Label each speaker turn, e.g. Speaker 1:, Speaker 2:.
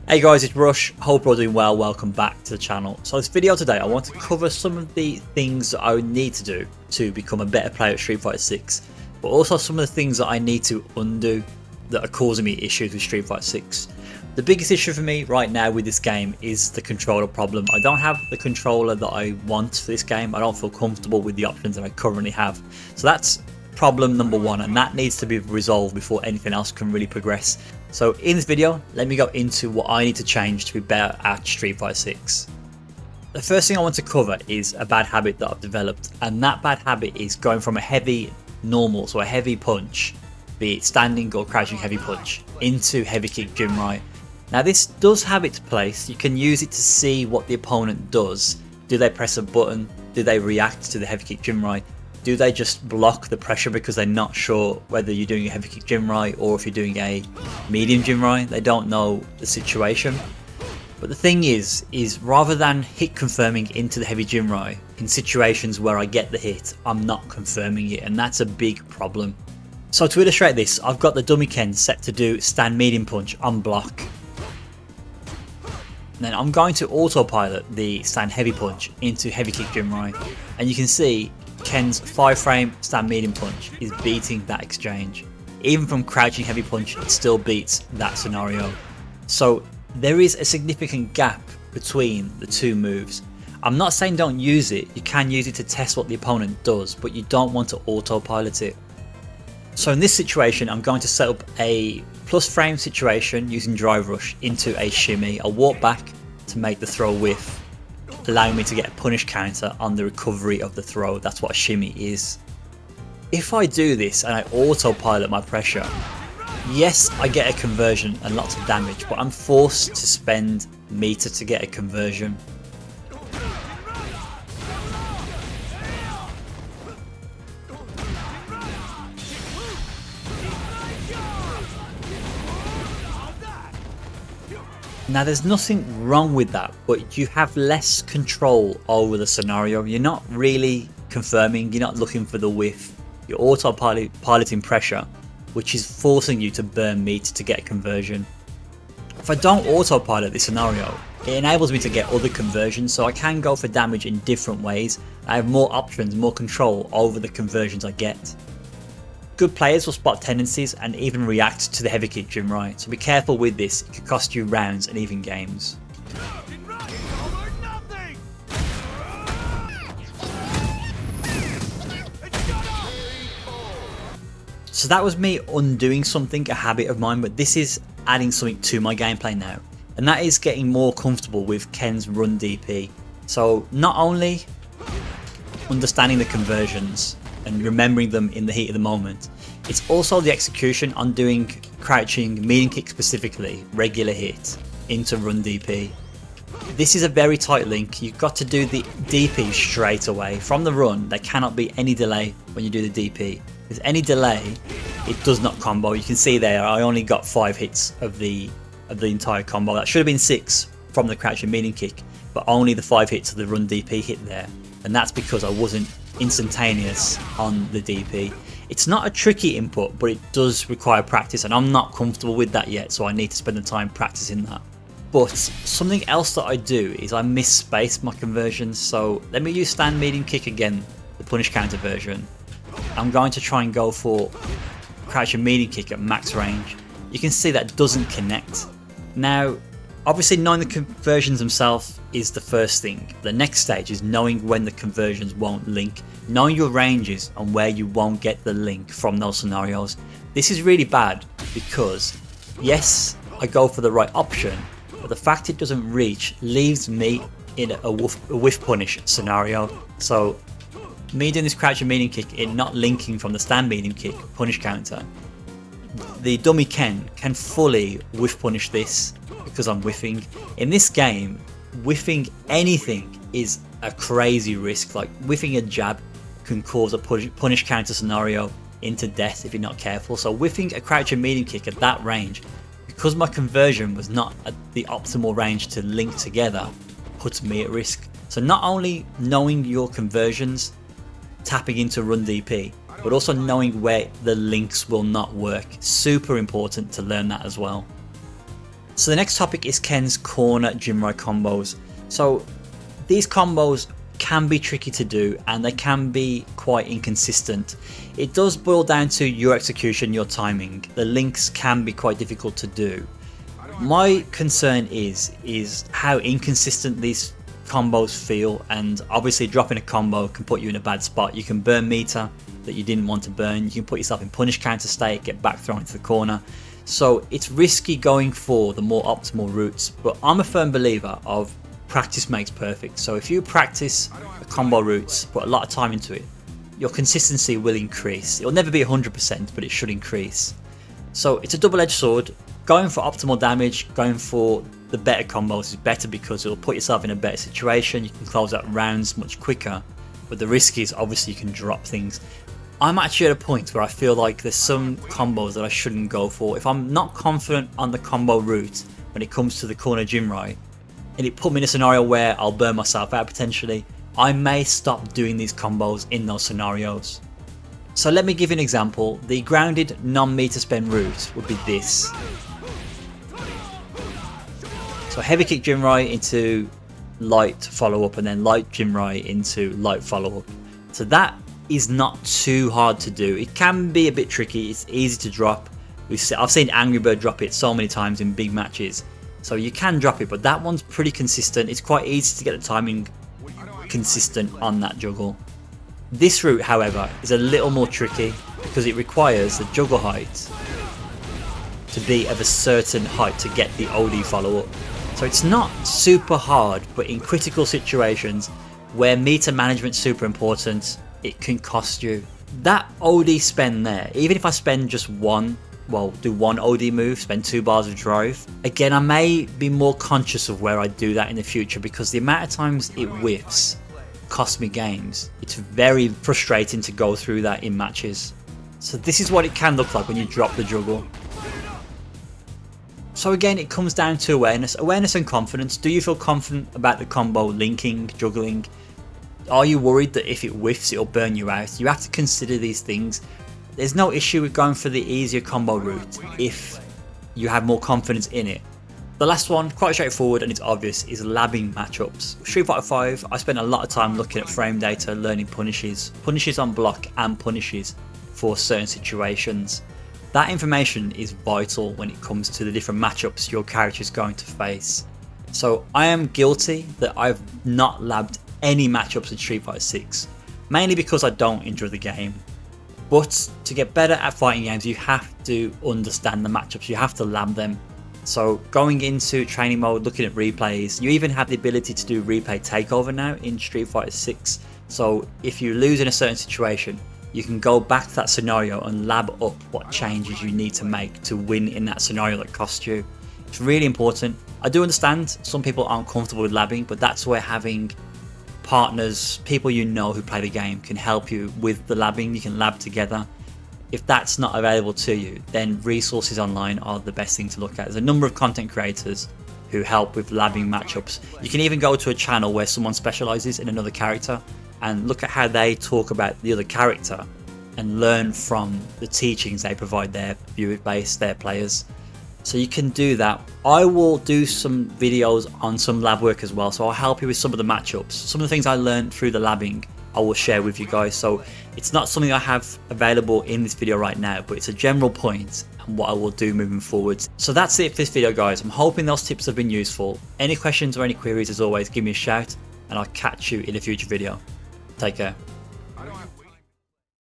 Speaker 1: Hey guys, it's Rush. Hope you're all doing well. Welcome back to the channel. So this video today, I want to cover some of the things that I would need to do to become a better player at Street Fighter 6, but also some of the things that I need to undo that are causing me issues with Street Fighter 6. The biggest issue for me right now with this game is the controller problem. I don't have the controller that I want for this game. I don't feel comfortable with the options that I currently have. So that's problem number one, and that needs to be resolved before anything else can really progress. So in this video, let me go into what I need to change to be better at Street Fighter 6. The first thing I want to cover is a bad habit that I've developed, and that bad habit is going from a heavy normal, so a heavy punch, be it standing or crouching heavy punch, into heavy kick Jinrai. Now this does have its place. You can use it to see what the opponent does. Do they press a button? Do they react to the heavy kick Jinrai? Do they just block the pressure because they're not sure whether you're doing a heavy kick Jinrai or if you're doing a medium Jinrai? They don't know the situation. But the thing is rather than hit confirming into the heavy Jinrai, in situations where I get the hit, I'm not confirming it, and that's a big problem. So to illustrate this, I've got the dummy Ken set to do stand medium punch on block. Then I'm going to autopilot the stand heavy punch into heavy kick Jinrai, and you can see Ken's 5-frame stand medium punch is beating that exchange. Even from crouching heavy punch, it still beats that scenario. So there is a significant gap between the two moves. I'm not saying don't use it, you can use it to test what the opponent does, but you don't want to autopilot it. So in this situation, I'm going to set up a plus frame situation using drive rush into a shimmy. I'll walk back to make the throw whiff, allowing me to get a punish counter on the recovery of the throw. That's what a shimmy is. If I do this and I autopilot my pressure, yes, I get a conversion and lots of damage, but I'm forced to spend meter to get a conversion. Now there's nothing wrong with that, but you have less control over the scenario. You're not really confirming, you're not looking for the whiff. You're autopiloting pressure, which is forcing you to burn meter to get a conversion. If I don't autopilot this scenario, it enables me to get other conversions, so I can go for damage in different ways. I have more options, more control over the conversions I get. Good players will spot tendencies and even react to the heavy kick Jinrai, so be careful with this, it could cost you rounds and even games. So that was me undoing something, a habit of mine, but this is adding something to my gameplay now, and that is getting more comfortable with Ken's run DP. So not only understanding the conversions and remembering them in the heat of the moment, it's also the execution on doing crouching medium kick, specifically regular hit into run DP. This is a very tight link. You've got to do the DP straight away from the run. There cannot be any delay when you do the DP. If there's any delay, it does not combo. You can see there I only got 5 hits of the entire combo. That should have been 6 from the crouching medium kick, but only the 5 hits of the run DP hit there, and that's because I wasn't instantaneous on the DP. It's not a tricky input, but it does require practice, and I'm not comfortable with that yet, so I need to spend the time practicing that. But something else that I do is I misspace my conversions. So let me use stand medium kick again, the punish counter version. I'm going to try and go for crouching medium kick at max range. You can see that doesn't connect. Now obviously knowing the conversions themselves is the first thing. The next stage is knowing when the conversions won't link, knowing your ranges and where you won't get the link from those scenarios. This is really bad because yes, I go for the right option, but the fact it doesn't reach leaves me in a whiff punish scenario. So me doing this crouching medium kick, it not linking from the stand medium kick punish counter, the dummy Ken can fully whiff punish this because I'm whiffing. In this game, whiffing anything is a crazy risk. Like whiffing a jab can cause a punish counter scenario into death if you're not careful. So whiffing a crouching medium kick at that range, because my conversion was not at the optimal range to link together, puts me at risk. So not only knowing your conversions, tapping into run DP, but also knowing where the links will not work. Super important to learn that as well. So the next topic is Ken's corner Jinrai combos. So these combos can be tricky to do and they can be quite inconsistent. It does boil down to your execution, your timing. The links can be quite difficult to do. My concern is how inconsistent these combos feel, and obviously dropping a combo can put you in a bad spot. You can burn meter that you didn't want to burn, you can put yourself in punish counter state, get back thrown into the corner. So it's risky going for the more optimal routes, but I'm a firm believer of practice makes perfect. So if you practice the combo routes, put a lot of time into it, your consistency will increase. It'll never be 100%, but it should increase. So it's a double-edged sword. Going for optimal damage, going for the better combos is better because it'll put yourself in a better situation. You can close out rounds much quicker, but the risk is obviously you can drop things. I'm actually at a point where I feel like there's some combos that I shouldn't go for. If I'm not confident on the combo route when it comes to the corner Jinrai, and it put me in a scenario where I'll burn myself out potentially, I may stop doing these combos in those scenarios. So let me give you an example. The grounded non-meter spend route would be this. So heavy kick Jinrai into light follow up, and then light Jinrai into light follow up. So that is not too hard to do. It can be a bit tricky, it's easy to drop. I've seen Angry Bird drop it so many times in big matches. So you can drop it, but that one's pretty consistent. It's quite easy to get the timing consistent on that juggle. This route, however, is a little more tricky because it requires the juggle height to be of a certain height to get the OD follow up. So it's not super hard, but in critical situations where meter management is super important, it can cost you. That OD spend there, even if I spend just one, well, do one OD move, spend 2 bars of drive. Again, I may be more conscious of where I do that in the future because the amount of times it whiffs costs me games. It's very frustrating to go through that in matches. So this is what it can look like when you drop the juggle. So again, it comes down to awareness and confidence. Do you feel confident about the combo linking, juggling? Are you worried that if it whiffs, it'll burn you out? You have to consider these things. There's no issue with going for the easier combo route if you have more confidence in it. The last one, quite straightforward and it's obvious, is labbing matchups. Street Fighter 5, I spent a lot of time looking at frame data, learning punishes on block and punishes for certain situations. That information is vital when it comes to the different matchups your character is going to face. So I am guilty that I've not labbed any matchups in Street Fighter 6, mainly because I don't enjoy the game. But to get better at fighting games, you have to understand the matchups, you have to lab them. So going into training mode, looking at replays, you even have the ability to do replay takeover now in Street Fighter 6. So if you lose in a certain situation, you can go back to that scenario and lab up what changes you need to make to win in that scenario that cost you. It's really important. I do understand some people aren't comfortable with labbing, but that's where having partners, people you know who play the game can help you with the labbing. You can lab together. If that's not available to you, then resources online are the best thing to look at. There's a number of content creators who help with labbing matchups. You can even go to a channel where someone specializes in another character and look at how they talk about the other character and learn from the teachings they provide their viewer base, their players. So you can do that. I will do some videos on some lab work as well, so I'll help you with some of the matchups. Some of the things I learned through the labbing I will share with you guys. So it's not something I have available in this video right now, but it's a general point and what I will do moving forward. So that's it for this video, guys. I'm hoping those tips have been useful. Any questions or any queries, as always, give me a shout and I'll catch you in a future video. Take care.